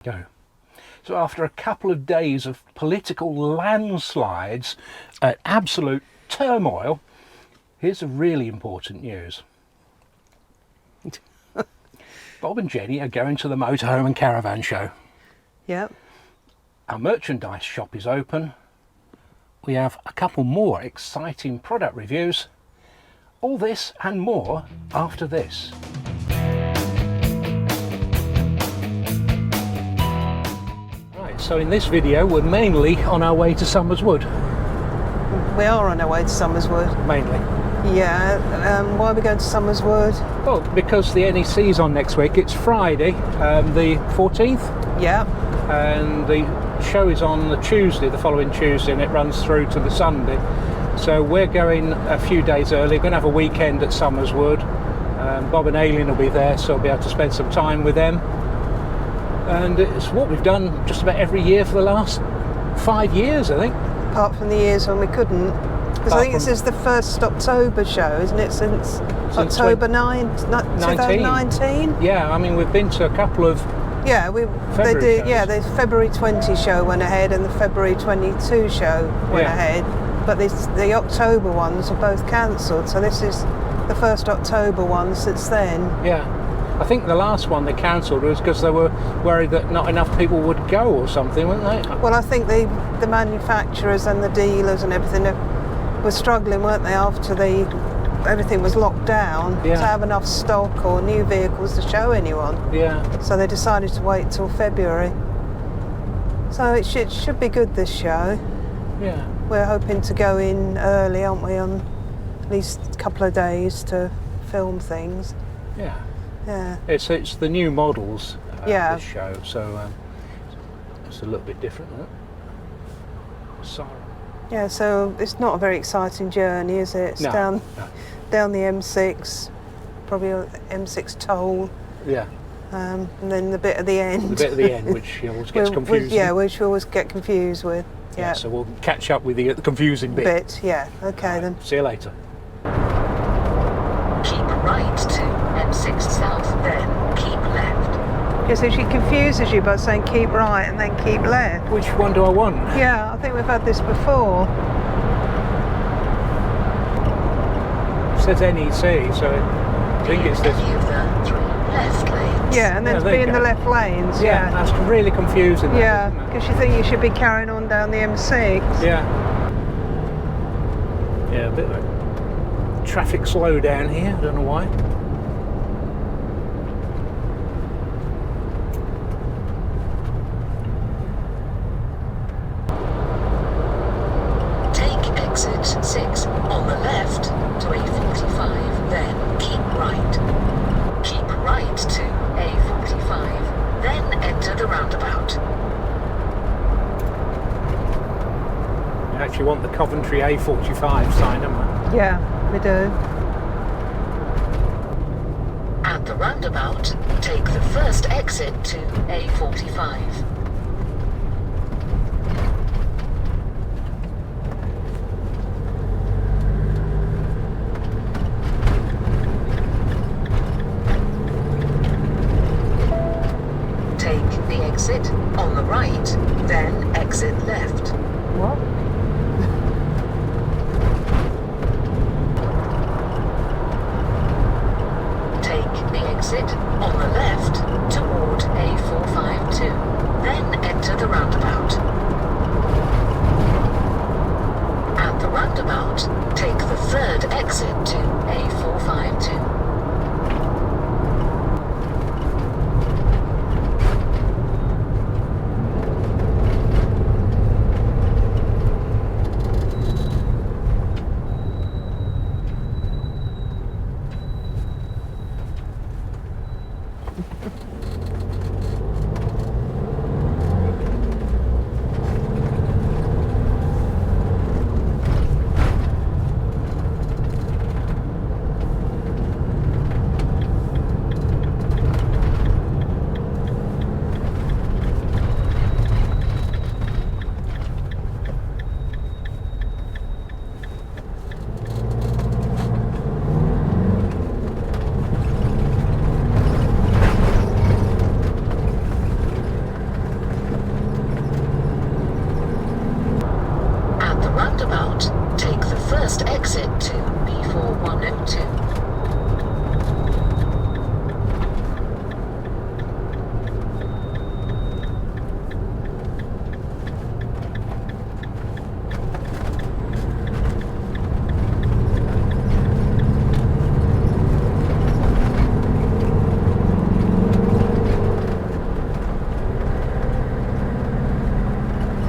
Go. So after a couple of days of political landslides, absolute turmoil, here's the really important news. Bob and Jenny are going to the Motorhome and Caravan Show. Yep. Our merchandise shop is open. We have a couple more exciting product reviews. All this and more after this. So in this video we're mainly on our way to Somers Wood. We are on our way to Somers Wood. Mainly. Yeah, why are we going to Somers Wood? Well, because the NEC's on next week. It's Friday, the 14th. Yeah. And the show is on the Tuesday, the following Tuesday, and it runs through to the Sunday. So we're going a few days early. We're going to have a weekend at Somers Wood. Bob and Aileen will be there, so we'll be able to spend some time with them. And it's what we've done just about every year for the last 5 years, I think. Apart from the years when we couldn't. Because I think this is the first October show, isn't it? Since October 2019? Yeah, I mean, we've been to a couple of the February 20 show went ahead and the February 22 show went ahead. But the October ones are both cancelled, so this is the first October one since then. Yeah. I think the last one they cancelled was because they were worried that not enough people would go or something, weren't they? Well, I think the manufacturers and the dealers and everything were struggling, weren't they, after everything was locked down to have enough stock or new vehicles to show anyone. Yeah. So they decided to wait till February. So it should be good, this show. Yeah. We're hoping to go in early, aren't we, on at least a couple of days to film things. Yeah. Yeah. It's the new models this show, so it's a little bit different, isn't it? Sorry. Yeah, so it's not a very exciting journey, is it? It's down the M6, probably M6 toll. Yeah. And then the bit at the end. The bit at the end, which always gets confusing. Which we always get confused with. Yeah. So we'll catch up with the confusing bit. Okay then. See you later. Keep right to M6 South, then keep left. Yeah, so she confuses you by saying keep right and then keep left. Which one do I want? Yeah, I think we've had this before. It says NEC, so I think it's this. Any of the 3 left lanes. Yeah, and then to be in the left lanes. Yeah, that's really confusing. Yeah, because you think you should be carrying on down the M6. Yeah. Yeah, a bit like traffic slow down here, I don't know why. Take exit 6 on the left to A45, then keep right. Keep right to A45, then enter the roundabout. You actually want the Coventry A45 sign, don't we? Yeah, we do. At the roundabout, take the first exit to A45. Take the exit on the right, then exit left. What? Exit on the left toward A452, then enter the roundabout. At the roundabout, take the third exit to A452.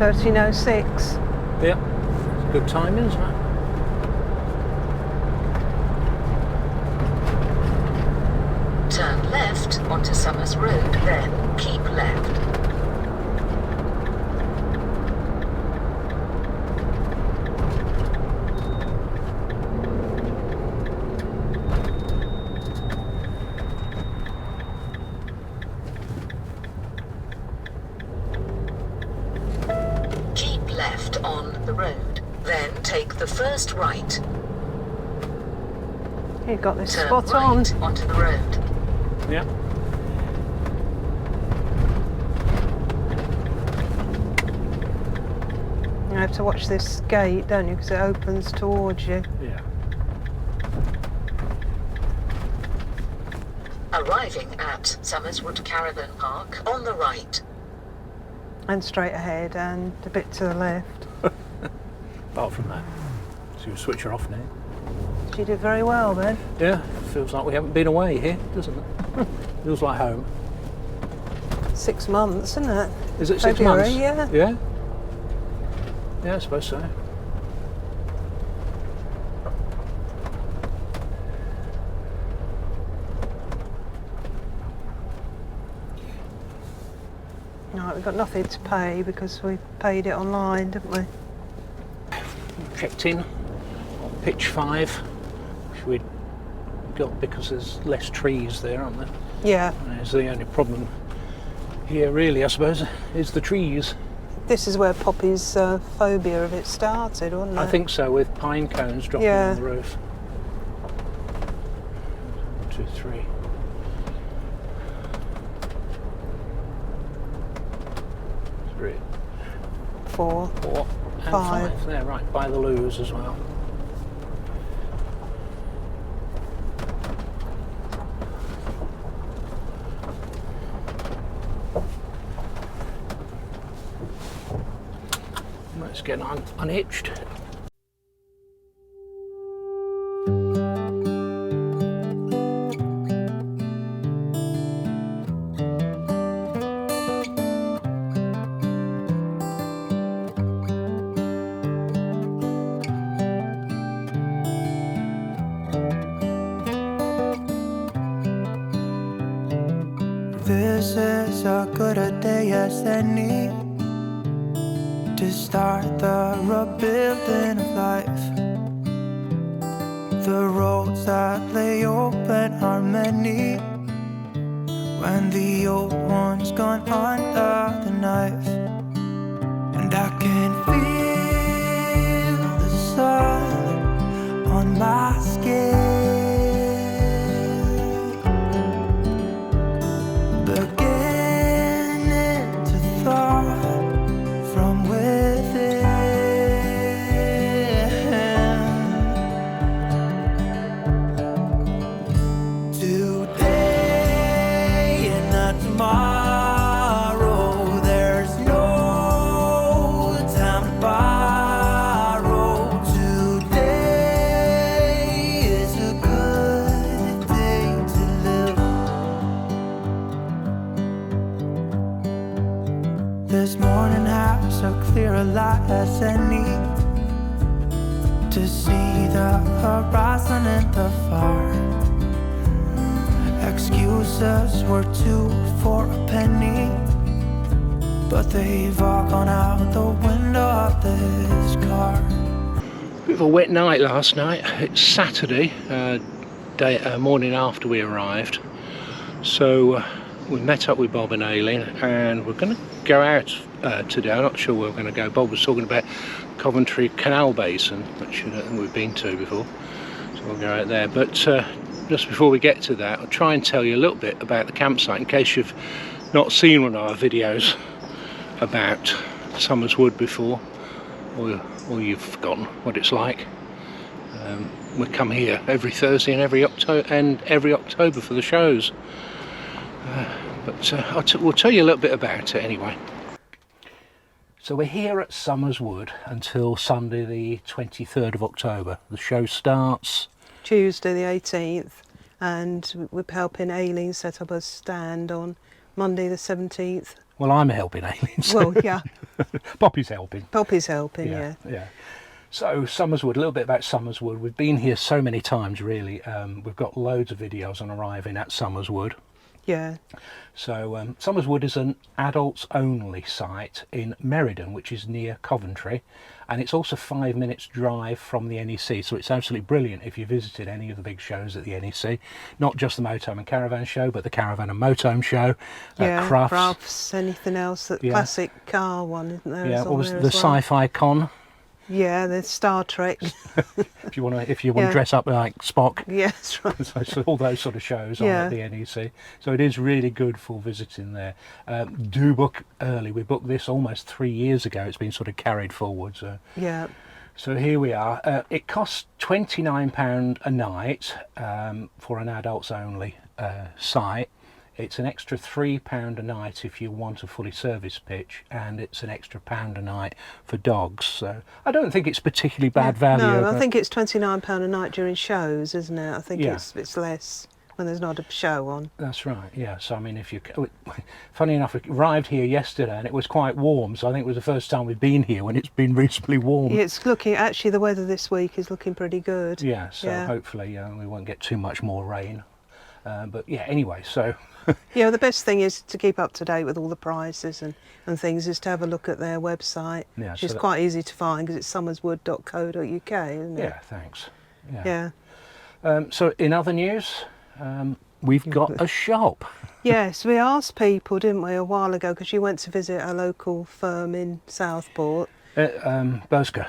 13:06. Yeah, good timing, isn't it? Turn left onto Somers Road, then keep left. Keep left on the road, then take the first right. You got this Turn spot right on. onto the road. Yeah. You have to watch this gate, don't you? Because it opens towards you. Yeah. Arriving at Somers Wood Caravan Park on the right. And straight ahead and a bit to the left. Apart from that, so you switch her off now. She did very well then. Yeah, feels like we haven't been away here, doesn't it? Feels like home. 6 months, isn't it? Is it 6 February, months? yeah. Yeah? Yeah, I suppose so. Right, we've got nothing to pay because we paid it online, didn't we? Checked in on pitch 5, which we'd got because there's less trees there, aren't there? Yeah. And it's the only problem here, really, I suppose, is the trees. This is where Poppy's phobia of it started, wasn't it? I think so, with pine cones dropping Yeah. on the roof. 1, 2, 3. 3, 4. 4, and 5. 5. There, right, by the loos as well. Let's get unhitched. This is as good a day as any to start the rebuilding of life. The roads that lay open are many when the old one's gone under the knife. And I can feel the sun on my skin, beginning to thaw from within. Today and not tomorrow, there's no time to borrow. Today is a good day to live. This morning has so clear a light as any to see the horizon in the far. Excuses were 2 for a penny, but they've all gone out the window of this car. Bit of a wet night last night. It's Saturday, morning after we arrived. So we met up with Bob and Aileen and we're going to go out today. I'm not sure where we're going to go. Bob was talking about Coventry Canal Basin, which I don't think we've been to before. So we'll go out there. But just before we get to that, I'll try and tell you a little bit about the campsite in case you've not seen one of our videos about Somers Wood before, or you've forgotten what it's like. We come here every Thursday and every October for the shows. But we'll tell you a little bit about it anyway. So we're here at Somers Wood until Sunday the 23rd of October. The show starts Tuesday the 18th, and we're helping Aileen set up a stand on Monday the 17th. Well, I'm helping Aileen. Well, yeah. Poppy's helping. Poppy's helping, yeah. Yeah. So Somers Wood, a little bit about Somers Wood. We've been here so many times, really. We've got loads of videos on arriving at Somers Wood. Yeah. So Somers Wood is an adults only site in Meriden, which is near Coventry, and it's also 5 minutes drive from the NEC, so it's absolutely brilliant if you visited any of the big shows at the NEC, not just the Motorhome and Caravan Show, but the Caravan and Motorhome Show, Crufts, anything else, that classic car one, isn't there? Yeah, what was the Sci-Fi Con? Yeah, the Star Trek. if you want to dress up like Spock. Yeah, that's right. So all those sort of shows on at the NEC. So it is really good for visiting there. Do book early. We booked this almost 3 years ago. It's been sort of carried forward. So yeah. So here we are. It costs £29 a night for an adults only site. It's an extra £3 a night if you want a fully serviced pitch, and it's an extra £1 a night for dogs. So I don't think it's particularly bad value. No, I think it's £29 a night during shows, isn't it? I think it's less when there's not a show on. That's right. Yeah. So I mean, if you, funny enough, we arrived here yesterday and it was quite warm. So I think it was the first time we've been here when it's been reasonably warm. Yeah, it's looking, actually the weather this week is looking pretty good. Yeah. So hopefully we won't get too much more rain. But yeah, anyway, so. Yeah, the best thing is to keep up to date with all the prices and things, is to have a look at their website, which is quite easy to find because it's somerswood.co.uk, isn't it? Yeah, thanks. Yeah. So in other news, we've got a shop. Yes, we asked people, didn't we, a while ago, because you went to visit a local firm in Southport. Bursker,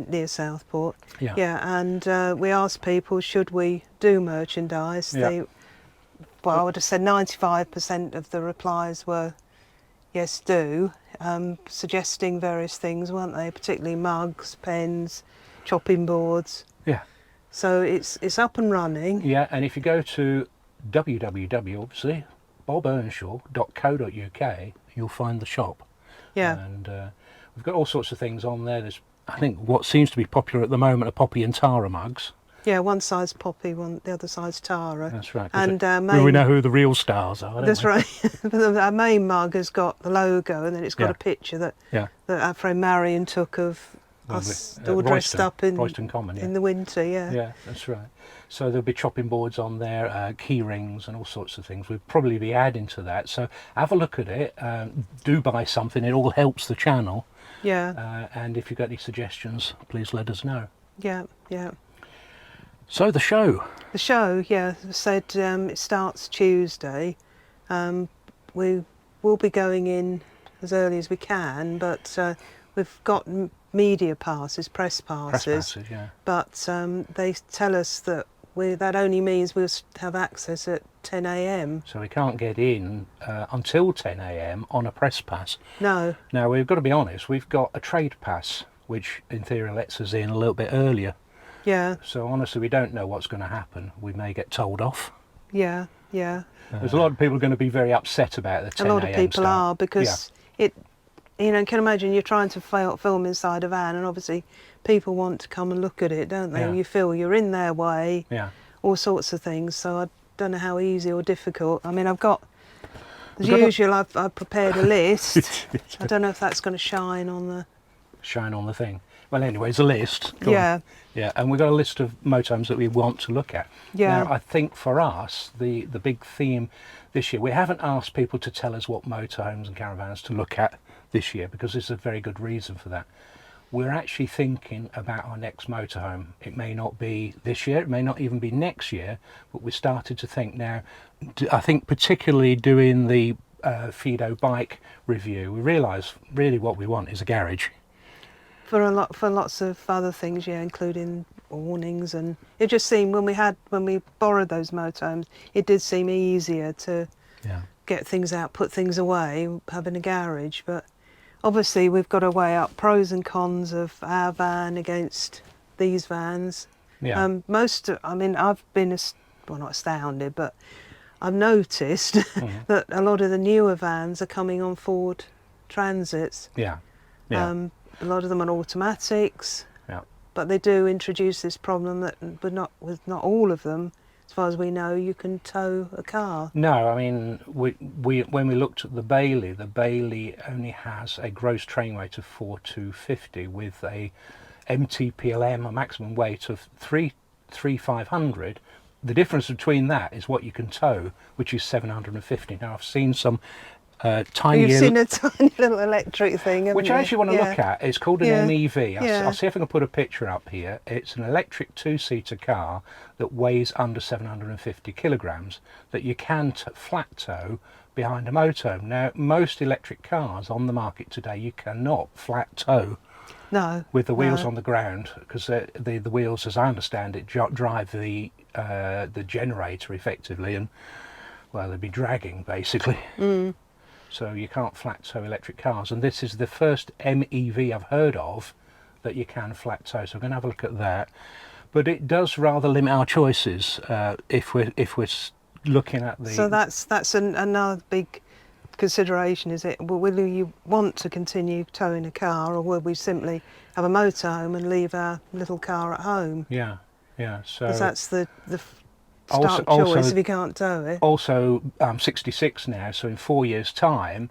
near Southport. Yeah, and we asked people, should we do merchandise? Well, I would have said 95% of the replies were yes, do, suggesting various things, weren't they? Particularly mugs, pens, chopping boards. Yeah. So it's up and running. Yeah, and if you go to obviously, bobearnshaw.co.uk, you'll find the shop. Yeah. And we've got all sorts of things on there. There's, I think, what seems to be popular at the moment are Poppy and Tara mugs. Yeah, one side's Poppy, the other side's Are. That's right. And we know who the real stars are. That's right. Our main mug has got the logo, and then it's got a picture that our friend Marion took of us all dressed up in Royston Common, in the winter. Yeah. Yeah, that's right. So there'll be chopping boards on there, key rings, and all sorts of things. We'll probably be adding to that. So have a look at it. Do buy something. It all helps the channel. Yeah. And if you've got any suggestions, please let us know. Yeah. Yeah. So the show. The show, yeah, said it starts Tuesday. We will be going in as early as we can, but we've got media passes, press passes. Yeah. But they tell us that that only means we'll have access at 10 a.m. So we can't get in until 10 a.m. on a press pass. No. Now we've got to be honest. We've got a trade pass, which in theory lets us in a little bit earlier. Yeah. So honestly, we don't know what's going to happen. We may get told off. Yeah, yeah. There's a lot of people going to be very upset about the 10 a.m. A lot of people are, because it, you know, can imagine you're trying to film inside a van, and obviously people want to come and look at it, don't they? Yeah. You feel you're in their way. Yeah. All sorts of things. So I don't know how easy or difficult. I mean, I've got, as usual, I've prepared a list. I don't know if that's going to shine on the thing. Well, anyway, it's a list. Yeah. Yeah, and we've got a list of motorhomes that we want to look at. Yeah. Now, I think for us, the big theme this year, we haven't asked people to tell us what motorhomes and caravans to look at this year, because there's a very good reason for that. We're actually thinking about our next motorhome. It may not be this year, it may not even be next year, but we started to think now. I think particularly doing the Fiat bike review, we realise really what we want is a garage. For lots of other things, yeah, including awnings, and it just seemed when we borrowed those motorhomes, it did seem easier to get things out, put things away, having a garage. But obviously we've got to weigh up pros and cons of our van against these vans. Yeah. I mean, I've been not astounded, but I've noticed that a lot of the newer vans are coming on Ford Transits. Yeah. Yeah. A lot of them are automatics, but they do introduce this problem that with not all of them, as far as we know, you can tow a car. No, I mean, we when we looked at the Bailey only has a gross train weight of 4,250 with a MTPLM, a maximum weight of 3,500. The difference between that is what you can tow, which is 750. Now, I've seen some tiny... You've seen a tiny little electric thing, haven't which you? I actually want to look at. It's called an MEV. Yeah. I'll see if I can put a picture up here. It's an electric two-seater car that weighs under 750 kilograms that you can flat tow behind a motorhome. Now, most electric cars on the market today, you cannot flat tow. No. With the wheels on the ground, because the wheels, as I understand it, drive the generator effectively, and well, they'd be dragging basically. So you can't flat tow electric cars, and this is the first MEV I've heard of that you can flat tow. So I'm going to have a look at that. But it does rather limit our choices if we're looking at the. So that's another big consideration, is it? Well, will you want to continue towing a car, or will we simply have a motorhome and leave our little car at home? Yeah. So because that's the stark choice if you can't tow it. Also, I'm 66 now, so in 4 years' time,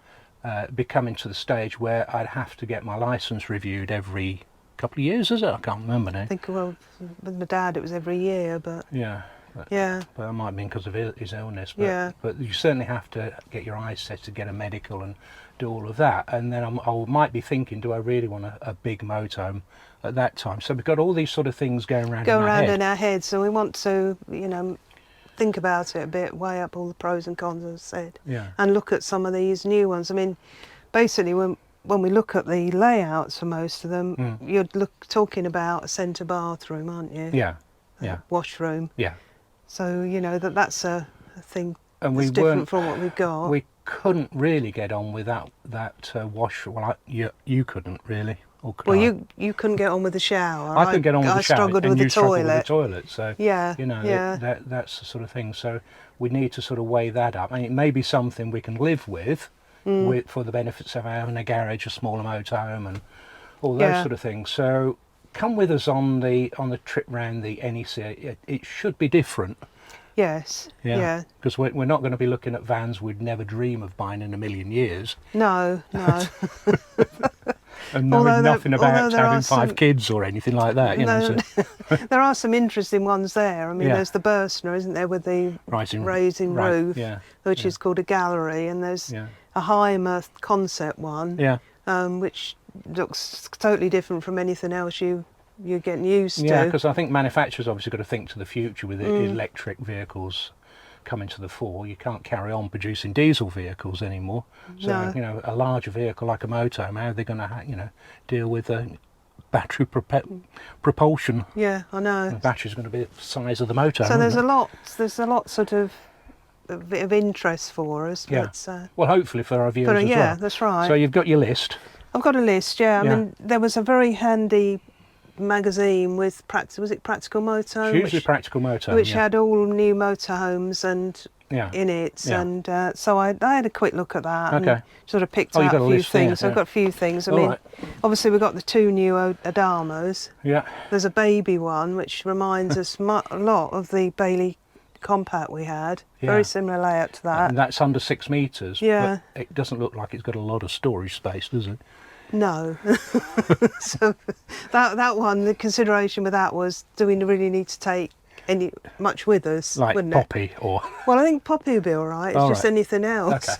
be coming to the stage where I'd have to get my licence reviewed every couple of years, is it? I can't remember now. I think, well, with my dad it was every year, but... Yeah. But that might have been because of his illness. But you certainly have to get your eyes set to get a medical and do all of that. And then I might be thinking, do I really want a big motorhome at that time? So we've got all these sort of things going around in our head. So we want to, think about it a bit, weigh up all the pros and cons, as I said, and look at some of these new ones. I mean, basically, when we look at the layouts for most of them, you're talking about a centre bathroom, aren't you? Yeah. Washroom. Yeah. So, that's a thing and that's different from what we've got. We couldn't really get on with that wash. Well, you couldn't really. Or could I? You couldn't get on with the shower. I could get on with the shower. I struggled with the toilet. So that's the sort of thing. So we need to sort of weigh that up. I mean, it may be something we can live with for the benefits of having a garage, a smaller motorhome, and all those sort of things. So come with us on the trip round the NEC. It should be different. Yes. Yeah. Because we're not going to be looking at vans we'd never dream of buying in a million years. No. And knowing nothing about having 5 kids or anything like that, There are some interesting ones there. I mean, there's the Burstner, isn't there, with the raising roof, which is called a gallery, and there's a Heimer concept one, which looks totally different from anything else you're getting used to. Yeah, because I think manufacturers obviously got to think to the future with electric vehicles coming to the fore. You can't carry on producing diesel vehicles anymore. So a larger vehicle like a motorhome, how are they going to deal with battery propulsion? Yeah, I know. The battery's going to be the size of the motorhome. So there's a lot sort of interest for us. Yeah. But, well, hopefully for our viewers as well. Yeah, that's right. So you've got your list. I've got a list. I mean, there was a very handy magazine with Practical Motorhome, Usually Practical Motorhome, which had all new motorhomes and in it, and so I had a quick look at that and sort of picked out a few things. So I've got a few things. I mean, obviously we've got the 2 new Adamos. Yeah. There's a baby one which reminds us a lot of the Bailey compact we had. Very similar layout to that. And that's under 6 metres. But it doesn't look like it's got a lot of storage space, does it? No. So that one, the consideration with that was, do we really need to take much with us? Like Poppy or... Well, I think Poppy would be all right. It's just anything else.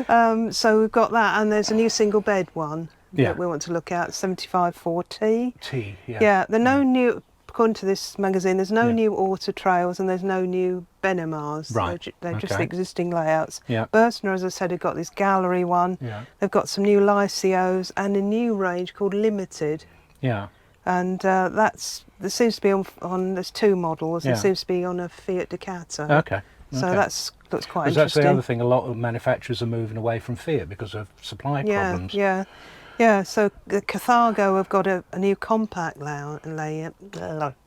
Okay. So we've got that, and there's a new single bed one that we want to look at, 75-4T. Yeah, there are no new... According to this magazine, there's no new Auto Trails and there's no new Benemars. Right. They're just existing layouts. Yeah. Burstner, as I said, have got this gallery one. Yeah. They've got some new Lycios and a new range called Limited. Yeah. And there seems to be on there's 2 models. There seems to be on a Fiat Ducato. Okay. So looks quite interesting. That's the other thing. A lot of manufacturers are moving away from Fiat because of supply problems. Yeah, so the Carthago have got a new compact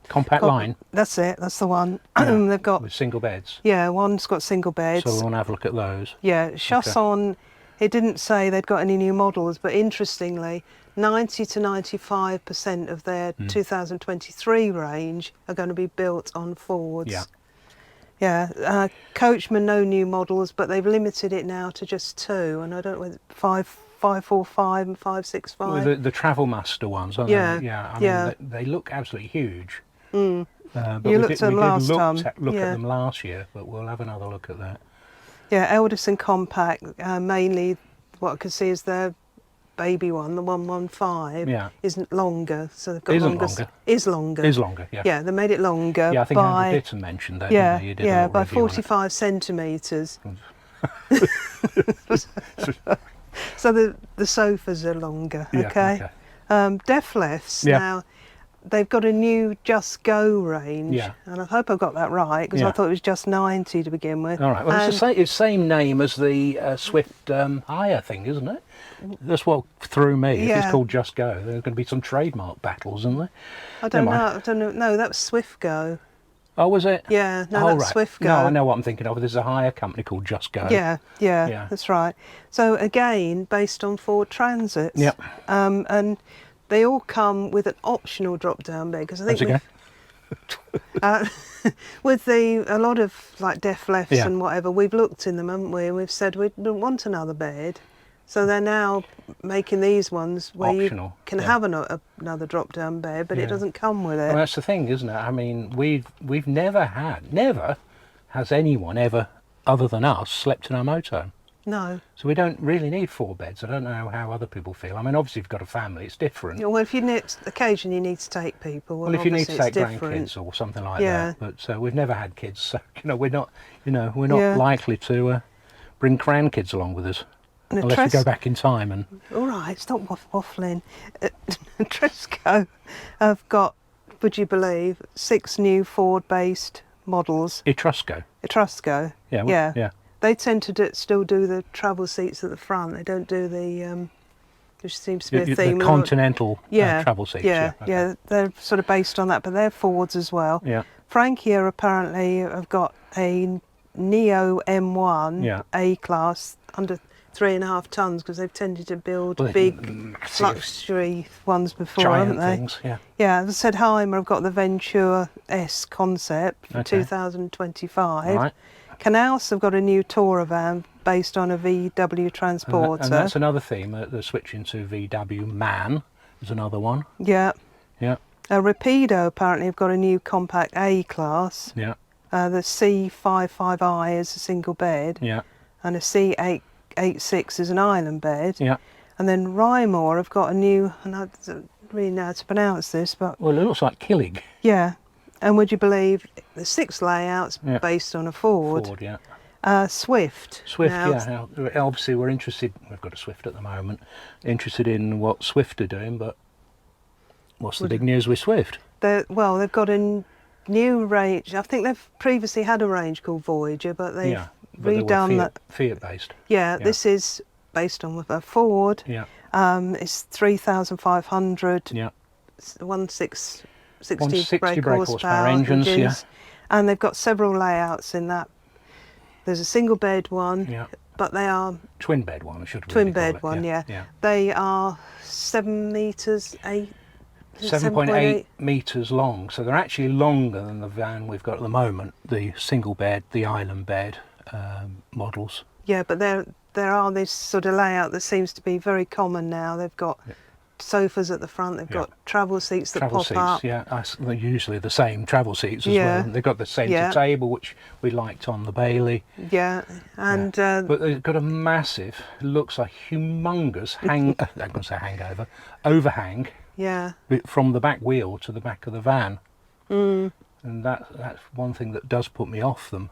compact line? That's it, that's the one. They've got... With single beds? Yeah, one's got single beds. So we want to have a look at those. Yeah, Chasson, it didn't say they'd got any new models, but interestingly, 90 to 95% of their 2023 range are going to be built on Fords. Yeah, Coachman, no new models, but they've limited it now to just 2, and I don't know whether 545 and 565. Well, the Travel Master ones, aren't Yeah, they? Yeah, I yeah. mean, they look absolutely huge. Mm. But You looked at them last time. Look Yeah. at them last year, but we'll have another look at that. Yeah, Elderson Compact, mainly what I can see is their baby one, the 115, Yeah. isn't longer, so they've got Isn't longer. longer. Is longer. Is longer, yeah. Yeah, they made it longer. Yeah, I think by, Andrew Ditton mentioned that. Yeah, Didn't he? You did a yeah, little by review on it. 45 centimetres. So the sofas are longer. Yeah, Okay. Def lifts Yeah. now. They've got a new Just Go range, Yeah. and I hope I got that right because Yeah. I thought it was just 90 to begin with. All right. Well, it's the same name as the Swift Hire thing, isn't it? That's what threw me. If Yeah. it's called Just Go, there's going to be some trademark battles, isn't there? I don't Never know. mind. I don't know. No, that was Swift Go. Oh, was it? Yeah, no, Oh, that's right. Swift Go. No, I know what I'm thinking of. There's a hire company called Just Go. Yeah, Yeah. that's right. So again, based on Ford Transits. Yep. And they all come with an optional drop-down bed because I think How's it with a lot of like Def Lefts Yeah. and whatever, we've looked in them, haven't we? And we've said we don't want another bed. So they're now making these ones where Optional, you can yeah. have another drop-down bed, but Yeah. it doesn't come with it. Well, that's the thing, isn't it? I mean, we've never has anyone ever, other than us, slept in our motorhome. No. So we don't really need 4 beds. I don't know how other people feel. I mean, obviously, if you've got a family, it's different. Well, if you need, occasionally you need to take people. Well, if you need to obviously take it's different. grandkids or something like Yeah. that, but we've never had kids, so we're not Yeah. likely to bring grandkids along with us And a unless we Tres- go back in time. And All right, stop waffling. Tresco have got, would you believe, 6 new Ford-based models. Etrusco, Etrusco. yeah, Yeah. They tend to still do the travel seats at the front. They don't do the, which seems to be a the theme. continental travel seats. Yeah, Okay. yeah. They're sort of based on that, but they're Fords as well. Yeah. Frankia apparently have got a Neo M1 Yeah. A-Class under 3.5 tons because they've tended to build Well, big massive luxury ones before, giant haven't they? things. Yeah. Yeah, as I said, Heimer have got the Ventura S concept for Okay. 2025. Right. Knaus have got a new tourer van based on a VW Transporter. And that's another theme. They're switching to VW Man. Is another one. Yeah. Yeah. Rapido apparently have got a new compact A-Class. Yeah. The C55i is a single bed. Yeah. And a C886 is an island bed. Yeah. And then Rymore have got a new, and I don't really know how to pronounce this, but Well, it looks like Killig. yeah. And would you believe the 6 layouts Yeah. based on a Ford? Ford, yeah. Swift. Swift, Now, yeah. Now, obviously, we're interested. We've got a Swift at the moment. Interested in what Swift are doing, but what's the big news with Swift? They've got a new range. I think they've previously had a range called Voyager, but they've Yeah, but they were redone that. Fiat based. Yeah, Yeah. this is based on a Ford. Yeah, It's 3,500. yeah. 160 brake horsepower engines, yeah. And they've got several layouts in that. There's a single bed one, Yeah. but they are Twin bed one, I should really twin call bed it. one, yeah. Yeah. They are 7 metres, 8. 7.8 metres long, so they're actually longer than the van we've got at the moment, the single bed, the island bed models. Yeah, but there are this sort of layout that seems to be very common now. They've got sofas at the front, they've got travel seats that Travel pop seats, up. yeah, they're usually the same travel seats as Yeah. well. They've got the centre Yeah. table, which we liked on the Bailey. Yeah, and But they've got a massive, looks like humongous I'm going to say hangover, overhang yeah, from the back wheel to the back of the van. And that's one thing that does put me off them.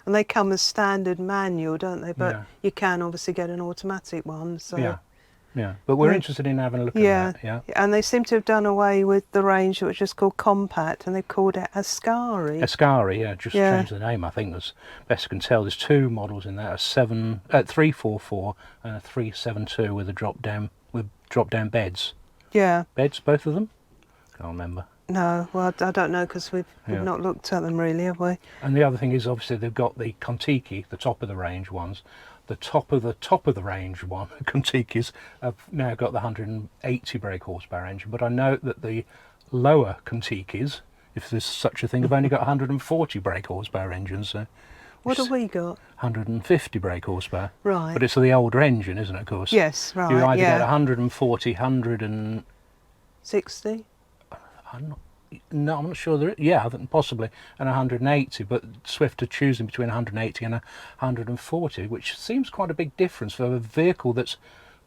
and they come as standard manual, don't they? But Yeah. you can obviously get an automatic one. So Yeah. But we're Yeah. interested in having a look yeah, at that. Yeah. and they seem to have done away with the range that was just called Compact, and they've called it Ascari. Ascari, yeah, just Yeah. changed the name, I think, as best I can tell. There's 2 models in there, a 344 and a 372 with drop down beds. Yeah, Beds, both of them? Can't remember. no, well, I don't know because we've Yeah. not looked at them really, have we? And the other thing is, obviously, they've got the Kon-Tiki, the top of the range ones. The top of the range one, Kon-Tikis, have now got the 180 brake horsepower engine. But I know that the lower Kon-Tikis if there's such a thing. I've only got 140 brake horsepower engines, so What have we got? 150 brake horsepower. Right. But it's the older engine, isn't it, of course? Yes, right. You either yeah. get 140, 100 and... 60? I'm not sure. Yeah, I think possibly, and 180. But Swift are choosing between 180 and 140, which seems quite a big difference for a vehicle that's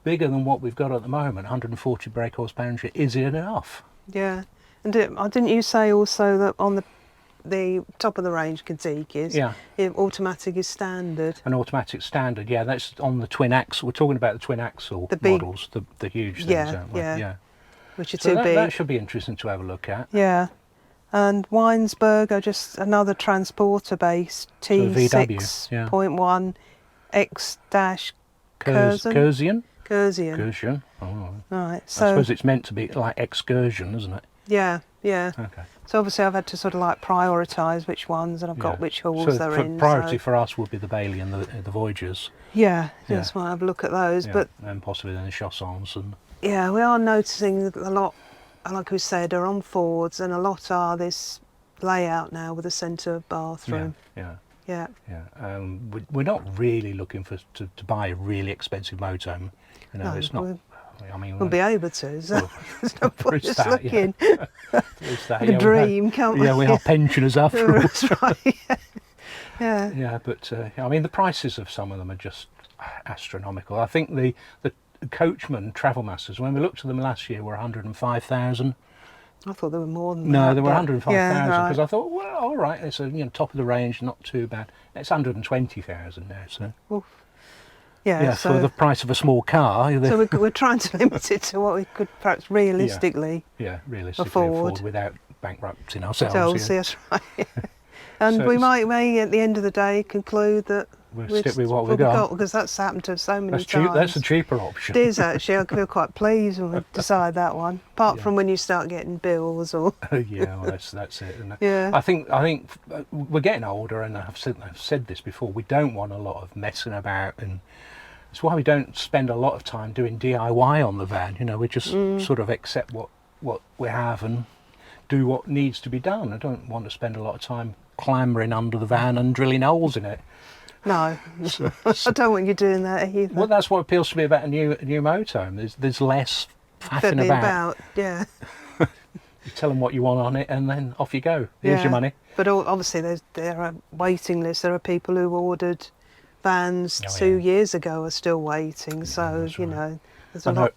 bigger than what we've got at the moment. 140 brake horsepower engine, is it enough? Yeah. And didn't you say also that on the top of the range Kon-Tikis, Yeah. Automatic is standard? An automatic standard, yeah. That's on the twin axle. We're talking about the twin axle models, the huge things, Yeah, aren't we? yeah. Which are So too big. that should be interesting to have a look at. Yeah. And Weinsberg are just another transporter-based T6.1 X-Curzon. Curzon. Oh. Right. I So suppose it's meant to be like excursion, isn't it? yeah. Okay. So obviously I've had to sort of like prioritise which ones, and I've got which halls so they're in. Priority for us would be the Bailey and the Voyagers. Yeah. Just want to have a look at those. Yeah, But and possibly then the Chaussons and... yeah, we are noticing a lot, like we said, are on Fords, and a lot are this layout now with a centre bathroom. Yeah. Yeah. We're not really looking to buy a really expensive motorhome. You know, No, it's not. I mean, we'll be able to. So there's no point there's just that, looking. Yeah. There's that, A dream, can't we? Yeah, we are pensioners after all. That's right. Yeah. Yeah, but I mean, the prices of some of them are just astronomical. I think the Coachman Travel Masters, when we looked at them last year, were 105,000. I thought there were more than that. No, they were but 105,000 yeah, because I thought, well, all right, it's a top of the range, not too bad. It's 120,000 now, so Oof. Yeah, for the price of a small car. So we're trying to limit it to what we could perhaps realistically realistically afford without bankrupting ourselves. So, that's right. And So we may at the end of the day conclude that we'll stick with what we've got, because that's happened to so many that's times. That's a cheaper option. It is actually. I feel quite pleased when we decide that one. Apart from when you start getting bills or. Yeah, well, that's it. And Yeah. I think we're getting older, and I've said this before. We don't want a lot of messing about, and it's why we don't spend a lot of time doing DIY on the van. You know, we just sort of accept what we have and do what needs to be done. I don't want to spend a lot of time clambering under the van and drilling holes in it. No, I don't want you doing that either. Well, that's what appeals to me about a new motorhome. There's less faffing about. Yeah. You tell them what you want on it, and then off you go. Here's your money. But obviously, there are waiting lists. There are people who ordered vans 2 years ago are still waiting. So you know, there's a lot.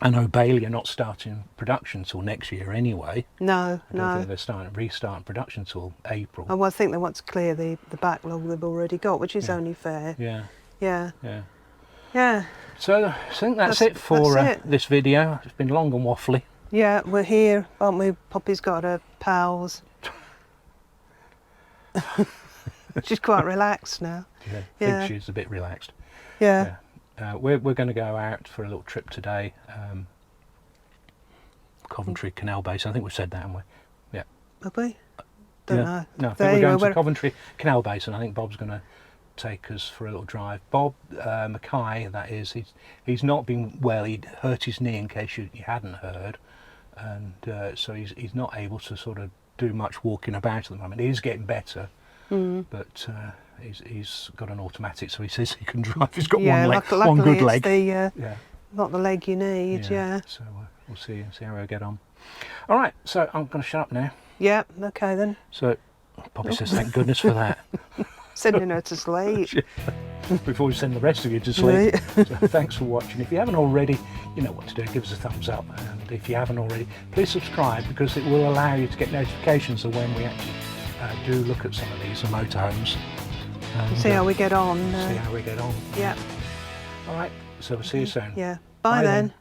I know Bailey are not starting production till next year anyway. No. I don't think they're restarting production till April. Oh, well, I think they want to clear the backlog they've already got, which is only fair. Yeah. So I think that's it for this video. It's been long and waffly. Yeah, we're here, aren't we? Poppy's got her pals. She's quite relaxed now. Yeah, I think she's a bit relaxed. Yeah. We're going to go out for a little trip today. Coventry Canal Basin. I think we've said that, haven't we? Yeah. Have we? Don't know. No, I think we're going to Coventry Canal Basin. I think Bob's going to take us for a little drive. Bob Mackay, that is, he's not been well. He'd hurt his knee, in case you hadn't heard, and so he's not able to sort of do much walking about at the moment. He is getting better, but he's got an automatic, so he says he can drive. He's got one leg, one good leg. Not the leg you need. Yeah. So we'll see how we get on. All right. So I'm going to shut up now. Yeah. Okay then. So Poppy says, "Thank goodness for that." Sending her to sleep. Before we send the rest of you to sleep. So thanks for watching. If you haven't already, you know what to do. Give us a thumbs up. And if you haven't already, please subscribe, because it will allow you to get notifications of when we actually do look at some of these motorhomes. See how we get on. See how we get on. Yeah. All right. So we'll see you soon. Yeah. Bye then.